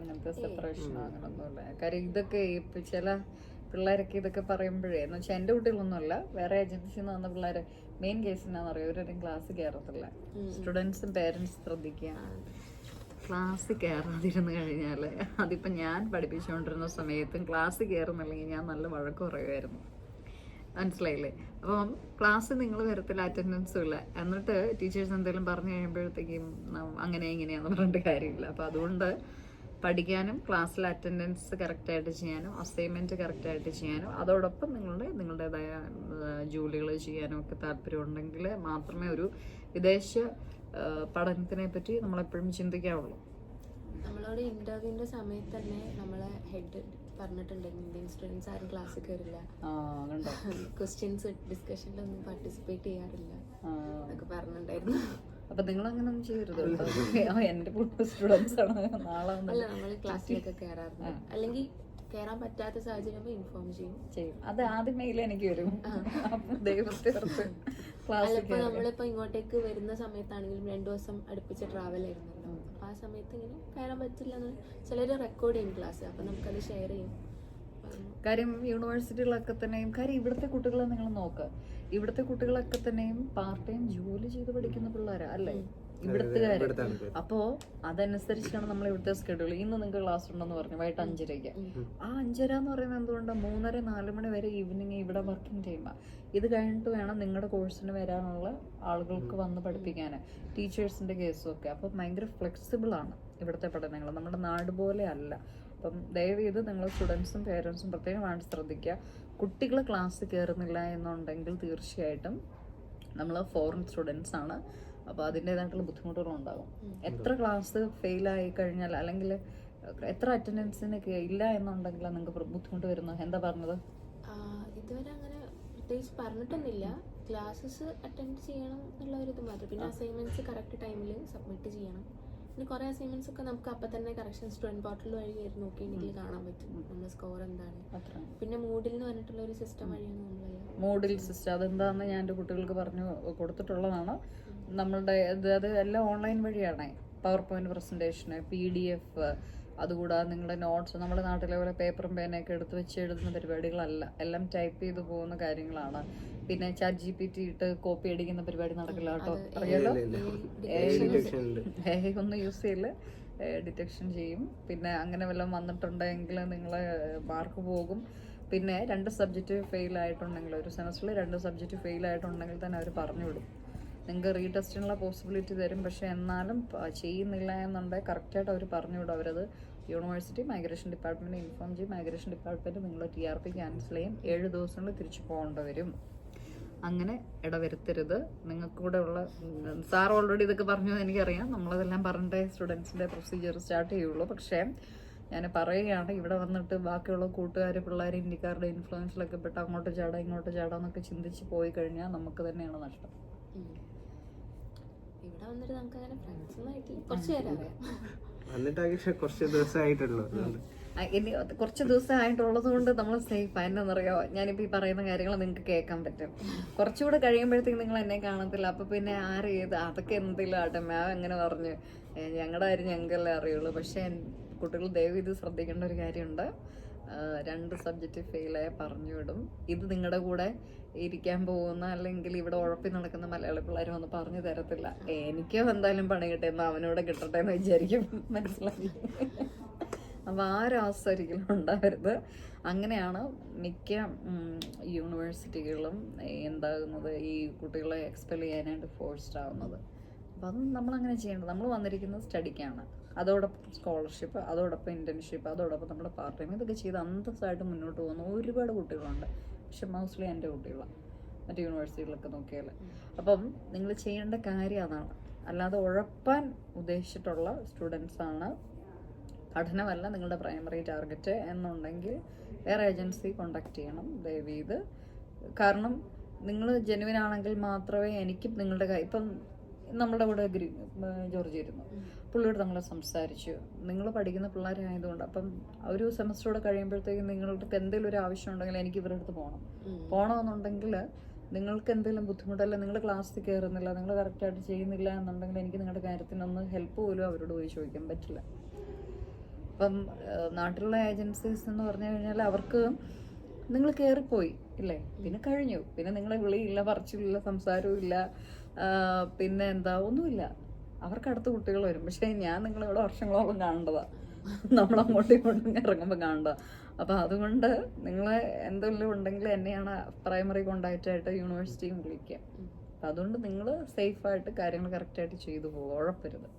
അങ്ങനത്തെ സെപ്പറേഷനോ അങ്ങനൊന്നുമില്ല. കാര്യം ഇതൊക്കെ ഇപ്പം ചില പിള്ളേരൊക്കെ ഇതൊക്കെ പറയുമ്പോഴേ എന്ന് വെച്ചാൽ എൻ്റെ കുട്ടികളൊന്നുമല്ല, വേറെ ഏജൻസിയിൽ നിന്ന് വന്ന പിള്ളേർ മെയിൻ കേസ് എന്നാന്ന് പറയുക, ഇവരും ക്ലാസ് കയറത്തില്ല. സ്റ്റുഡൻസും പേരൻസ് ശ്രദ്ധിക്കുക, ക്ലാസ് കയറാതിരുന്ന് കഴിഞ്ഞാൽ അതിപ്പോൾ ഞാൻ പഠിപ്പിച്ചുകൊണ്ടിരുന്ന സമയത്തും ക്ലാസ് കയറുന്നില്ലെങ്കിൽ ഞാൻ നല്ല വഴക്ക് പറയുമായിരുന്നു. മനസ്സിലായില്ലേ? അപ്പം ക്ലാസ് നിങ്ങൾ വരത്തില്ല, അറ്റൻഡൻസും ഇല്ല, എന്നിട്ട് ടീച്ചേഴ്സ് എന്തെങ്കിലും പറഞ്ഞു കഴിയുമ്പോഴത്തേക്കും അങ്ങനെ ഇങ്ങനെയാണെന്ന് പറഞ്ഞിട്ട് കാര്യമില്ല. അപ്പോൾ അതുകൊണ്ട് പഠിക്കാനും ക്ലാസ്സിൽ അറ്റൻഡൻസ് കറക്റ്റായിട്ട് ചെയ്യാനും അസൈൻമെൻറ്റ് കറക്റ്റായിട്ട് ചെയ്യാനും അതോടൊപ്പം നിങ്ങളുടേതായ ജോലികൾ ചെയ്യാനും ഒക്കെ താല്പര്യമുണ്ടെങ്കിൽ മാത്രമേ ഒരു വിദേശ പഠനത്തിനെ പറ്റി നമ്മളെപ്പോഴും ചിന്തിക്കാവുള്ളൂ. നമ്മളോട് ഇന്റർവ്യൂവിന്റെ സമയത്ത് തന്നെ നമ്മളെ ഹെഡ് പറഞ്ഞിട്ടുണ്ട്, ഇന്ത്യൻ സ്റ്റുഡൻസ് ആരും ക്ലാസ്സിൽ കയറില്ല, ക്വസ്റ്റ്യൻസ് ഡിസ്കഷനിലൊന്നും പാർട്ടിസിപ്പേറ്റ് ചെയ്യാറില്ല എന്നൊക്കെ പറഞ്ഞിട്ടുണ്ടായിരുന്നു. അപ്പൊ നിങ്ങൾ അങ്ങനെ ഒന്നും ചെയ്യരുത് കേട്ടോ. എന്റെ സ്റ്റുഡൻസ് ആണ് നാളെ അല്ല, നമ്മൾ ക്ലാസ്സിലൊക്കെ കയറാറുണ്ട്, അല്ലെങ്കിൽ കയറാൻ പറ്റാത്ത സാഹചര്യം ഇൻഫോം ചെയ്യും. അത് ആദ്യമേയില് എനിക്ക് വരും. ദൈവത്തെ അല്ലപ്പോ നമ്മളിപ്പോ ഇങ്ങോട്ടേക്ക് വരുന്ന സമയത്താണെങ്കിലും 2 ദിവസം അടുപ്പിച്ച് ട്രാവൽ ആയിരുന്നല്ലോ. അപ്പൊ ആ സമയത്ത് ഇങ്ങനെ കയറാൻ പറ്റില്ല എന്ന് ചിലര് റെക്കോർഡ് ചെയ്യും ക്ലാസ്, അപ്പൊ നമുക്കത് ഷെയർ ചെയ്യും. കാര്യം യൂണിവേഴ്സിറ്റികളൊക്കെ തന്നെയും, കാര്യം ഇവിടുത്തെ കുട്ടികളെ നിങ്ങൾ നോക്കുക, ഇവിടുത്തെ കുട്ടികളൊക്കെ തന്നെയും പാർട്ട് ടൈം ജോലി ചെയ്ത് പഠിക്കുന്ന പിള്ളേരാ അല്ലേ ഇവിടുത്തുകാര്. അപ്പോ അതനുസരിച്ചാണ് നമ്മൾ ഇവിടുത്തെ സ്കെഡ്യൂൾ. ഇന്ന് നിങ്ങൾക്ക് ക്ലാസ് ഉണ്ടെന്ന് പറഞ്ഞു വൈകിട്ട് 5:30. ആ 5:30 എന്ന് പറയുന്നത് എന്തുകൊണ്ട് 3:30-4 മണി വരെ ഈവനിങ് ഇവിടെ വർക്കിംഗ് ടൈമാണ്. ഇത് കഴിഞ്ഞിട്ട് വേണം നിങ്ങളുടെ കോഴ്സിന് വരാനുള്ള ആളുകൾക്ക് വന്ന് പഠിപ്പിക്കാൻ, ടീച്ചേഴ്സിന്റെ കേസും ഒക്കെ. അപ്പം ഭയങ്കര ഫ്ലെക്സിബിൾ ആണ് ഇവിടുത്തെ പഠനങ്ങൾ, നമ്മുടെ നാട് പോലെ അല്ല. അപ്പം ദയവേത് നിങ്ങൾ സ്റ്റുഡൻസും പേരൻസും പ്രത്യേകമായിട്ട് ശ്രദ്ധിക്കുക. കുട്ടികൾ ക്ലാസ് കയറുന്നില്ല എന്നുണ്ടെങ്കിൽ തീർച്ചയായിട്ടും നമ്മൾ ഫോറിൻ സ്റ്റുഡൻസ് ആണ്, അപ്പോൾ അതിൻ്റെതായിട്ടുള്ള ബുദ്ധിമുട്ടുകളുണ്ടാകും. എത്ര ക്ലാസ് ഫെയിലായി കഴിഞ്ഞാൽ അല്ലെങ്കിൽ എത്ര അറ്റൻഡൻസിന് ഇല്ല എന്നുണ്ടെങ്കിൽ നിങ്ങൾക്ക് ബുദ്ധിമുട്ട് വരുന്നു. എന്താ പറഞ്ഞത്? ഇതുവരെ അങ്ങനെ പ്രത്യേകിച്ച് പറഞ്ഞിട്ടൊന്നുമില്ല. ക്ലാസ്സസ് അറ്റൻഡ് ചെയ്യണം എന്നുള്ള ഒരു ഇത് മാത്രം. പിന്നെ അസൈൻമെന്റ്സ് കറക്റ്റ് ടൈമിൽ സബ്മിറ്റ് ചെയ്യണം. പിന്നെ കുറേ അസൈൻമെന്റ്സ് ഒക്കെ നമുക്ക് അപ്പം തന്നെ കറക്ഷൻ സ്റ്റുഡൻറ് പോർട്ടൽ വഴി കയറി നോക്കിയിട്ടുണ്ടെങ്കിൽ കാണാൻ പറ്റും നമ്മുടെ സ്കോർ എന്താണ്. പിന്നെ മൂഡിൽ എന്ന് പറഞ്ഞിട്ടുള്ള ഒരു സിസ്റ്റം വഴിയാണ് നമ്മൾ. മൂഡിൽ സിസ്റ്റം അതെന്താണെന്ന് ഞാൻ എൻ്റെ കുട്ടികൾക്ക് പറഞ്ഞു കൊടുത്തിട്ടുള്ളതാണ്. നമ്മളുടെ അത് എല്ലാം ഓൺലൈൻ വഴിയാണ്. പവർ പോയിന്റ് പ്രസൻറ്റേഷന്, PDF, അതുകൂടാതെ നിങ്ങളുടെ നോട്ട്സ്, നമ്മുടെ നാട്ടിലെ പോലെ പേപ്പറും പേനയൊക്കെ എടുത്ത് വെച്ച് എഴുതുന്ന പരിപാടികളല്ല, എല്ലാം ടൈപ്പ് ചെയ്ത് പോകുന്ന കാര്യങ്ങളാണ്. പിന്നെ ChatGPT ഇട്ട് കോപ്പി അടിക്കുന്ന പരിപാടി നടക്കില്ല കേട്ടോ, അറിയാലോ. ഒന്നും യൂസ് ചെയ്യില്ല, ഡിറ്റക്ഷൻ ചെയ്യും. പിന്നെ അങ്ങനെ വല്ലതും വന്നിട്ടുണ്ടെങ്കിൽ നിങ്ങളെ മാർക്ക് പോകും. പിന്നെ 2 സബ്ജക്റ്റ് ഫെയിൽ ആയിട്ടുണ്ടെങ്കിൽ, ഒരു സെമസ്റ്ററിൽ 2 സബ്ജക്റ്റ് ഫെയിൽ ആയിട്ടുണ്ടെങ്കിൽ തന്നെ അവർ പറഞ്ഞു വിടും. നിങ്ങൾക്ക് റീടെസ്റ്റിനുള്ള പോസിബിലിറ്റി തരും. പക്ഷെ എന്നാലും ചെയ്യുന്നില്ല എന്നുണ്ടെങ്കിൽ കറക്റ്റായിട്ട് അവർ പറഞ്ഞു വിടും. അവരത് യൂണിവേഴ്സിറ്റി മൈഗ്രേഷൻ ഡിപ്പാർട്ട്മെൻറ്റ് ഇൻഫോം ചെയ്യും. മൈഗ്രേഷൻ ഡിപ്പാർട്ട്മെൻറ്റ് നിങ്ങൾ TRP ക്യാൻസൽ ചെയ്യും. 7 ദിവസങ്ങളിൽ തിരിച്ചു പോകേണ്ടി വരും. അങ്ങനെ ഇടവരുത്തരുത്. നിങ്ങൾക്ക് കൂടെ ഉള്ള സാർ ഓൾറെഡി ഇതൊക്കെ പറഞ്ഞു എനിക്കറിയാം. നമ്മളതെല്ലാം പറഞ്ഞിട്ടേ സ്റ്റുഡൻസിൻ്റെ പ്രൊസീജിയർ സ്റ്റാർട്ട് ചെയ്യുള്ളൂ. പക്ഷേ ഞാൻ പറയുകയാണ്, ഇവിടെ വന്നിട്ട് ബാക്കിയുള്ള കൂട്ടുകാർ, പിള്ളേർ, ഇന്ത്യക്കാരുടെ ഇൻഫ്ലുവൻസിലൊക്കെ പെട്ട് അങ്ങോട്ട് ചാടാം ഇങ്ങോട്ട് ചാടാന്നൊക്കെ ചിന്തിച്ച് പോയി കഴിഞ്ഞാൽ നമുക്ക് തന്നെയാണ് നഷ്ടം. ഇവിടെ വന്നിട്ട് നമുക്ക് അങ്ങനെ ഫ്രണ്ട്സുമായിട്ട് കുറച്ച് പേര് അറിയാം. ഇനി കുറച്ച് ദിവസമായിട്ടുള്ളത് കൊണ്ട് നമ്മൾ സേഫ്. എന്നറിയോ, ഞാനിപ്പോൾ ഈ പറയുന്ന കാര്യങ്ങൾ നിങ്ങൾക്ക് കേൾക്കാൻ പറ്റും. കുറച്ചുകൂടെ കഴിയുമ്പോഴത്തേക്ക് നിങ്ങൾ എന്നെ കാണത്തില്ല. അപ്പോൾ പിന്നെ ആരേത് അതൊക്കെ എന്തെങ്കിലും ആട്ടെ, മാം എങ്ങനെ പറഞ്ഞു, ഞങ്ങളുടെ കാര്യം ഞങ്ങൾക്കല്ലേ അറിയുള്ളൂ. പക്ഷേ കുട്ടികൾ ദയവ് ഇത് ശ്രദ്ധിക്കേണ്ട ഒരു കാര്യമുണ്ട്. 2 സബ്ജക്റ്റ് ഫെയിലായ പറഞ്ഞു വിടും. ഇത് നിങ്ങളുടെ കൂടെ ഇരിക്കാൻ പോകുന്ന അല്ലെങ്കിൽ ഇവിടെ ഉഴപ്പി നടക്കുന്ന മലയാളി പിള്ളേർ വന്ന് പറഞ്ഞു തരത്തില്ല. എനിക്കോ എന്തായാലും പണി കിട്ടിയെന്ന് അവനോട് കിട്ടട്ടെ എന്ന് വിചാരിക്കും. മനസ്സിലായി? അപ്പോൾ ആ ഒരു അവസ്ഥ ഒരിക്കലും ഉണ്ടാവരുത്. അങ്ങനെയാണ് മിക്ക യൂണിവേഴ്സിറ്റികളും എന്താകുന്നത്, ഈ കുട്ടികളെ എക്സ്പെൽ ചെയ്യാനായിട്ട് ഫോഴ്സ്ഡ് ആവുന്നത്. അപ്പോൾ അത് നമ്മളങ്ങനെ ചെയ്യേണ്ടത്. നമ്മൾ വന്നിരിക്കുന്നത് സ്റ്റഡിക്കാണ്, അതോടൊപ്പം സ്കോളർഷിപ്പ്, അതോടൊപ്പം ഇൻറ്റേൺഷിപ്പ്, അതോടൊപ്പം നമ്മുടെ പാർട്ട് ടൈം, ഇതൊക്കെ ചെയ്ത് അന്തസ്സായിട്ട് മുന്നോട്ട് പോകുന്ന ഒരുപാട് കുട്ടികളുണ്ട്. പക്ഷെ മോസ്റ്റ്ലി എൻ്റെ കുട്ടികളാണ് മറ്റു യൂണിവേഴ്സിറ്റികളൊക്കെ നോക്കിയാൽ. അപ്പം നിങ്ങൾ ചെയ്യേണ്ട കാര്യം അതാണ്. അല്ലാതെ ഉഴപ്പാൻ ഉദ്ദേശിച്ചിട്ടുള്ള സ്റ്റുഡൻസാണ്, പഠനമല്ല നിങ്ങളുടെ പ്രൈമറി ടാർഗറ്റ് എന്നുണ്ടെങ്കിൽ വേറെ ഏജൻസി കോണ്ടാക്ട് ചെയ്യണം ദയവ് ചെയ്ത്. കാരണം നിങ്ങൾ ജെനുവിൻ ആണെങ്കിൽ മാത്രമേ എനിക്കും നിങ്ങളുടെ ഇപ്പം നമ്മുടെ കൂടെ ജോർജ് ഇരുന്നു, പുള്ളിയോട് നമ്മളെ സംസാരിച്ചു. നിങ്ങൾ പഠിക്കുന്ന പിള്ളേരായതുകൊണ്ട് അപ്പം ഒരു സെമസ്റ്ററോടെ കഴിയുമ്പോഴത്തേക്കും നിങ്ങൾക്ക് എന്തെങ്കിലും ഒരു ആവശ്യം ഉണ്ടെങ്കിൽ എനിക്ക് ഇവരുടെ അടുത്ത് പോകണമെന്നുണ്ടെങ്കിൽ നിങ്ങൾക്ക് എന്തെങ്കിലും ബുദ്ധിമുട്ടല്ല, നിങ്ങൾ ക്ലാസ്സിൽ കയറുന്നില്ല, നിങ്ങൾ കറക്റ്റായിട്ട് ചെയ്യുന്നില്ല എന്നുണ്ടെങ്കിൽ എനിക്ക് നിങ്ങളുടെ കാര്യത്തിനൊന്ന് ഹെൽപ്പ് പോലും അവരോട് പോയി ചോദിക്കാൻ പറ്റില്ല. ഇപ്പം നാട്ടിലുള്ള ഏജൻസീസ് എന്ന് പറഞ്ഞു കഴിഞ്ഞാൽ അവർക്ക് നിങ്ങൾ കയറിപ്പോയി ഇല്ലേ, പിന്നെ കഴിഞ്ഞു, പിന്നെ നിങ്ങളെ വിളിയില്ല, പറച്ചിലില്ല, സംസാരവും ഇല്ല, പിന്നെ എന്താ ഒന്നുമില്ല, അവർക്ക് അടുത്ത കുട്ടികൾ വരും. പക്ഷേ ഞാൻ നിങ്ങളിവിടെ വർഷങ്ങളോളം കാണേണ്ടതാണ്, നമ്മളങ്ങോട്ടും ഇങ്ങോട്ടും ഇറങ്ങുമ്പോൾ കാണേണ്ടതാണ്. അപ്പോൾ അതുകൊണ്ട് നിങ്ങൾ എന്തെങ്കിലും ഉണ്ടെങ്കിൽ എന്നെയാണ് പ്രൈമറി കോണ്ടാക്റ്റ് ആയിട്ട് യൂണിവേഴ്സിറ്റിയും വിളിക്കുക. അപ്പം അതുകൊണ്ട് നിങ്ങൾ സേഫായിട്ട് കാര്യങ്ങൾ കറക്റ്റായിട്ട് ചെയ്തു പോകുക, ഉഴപ്പരുത്.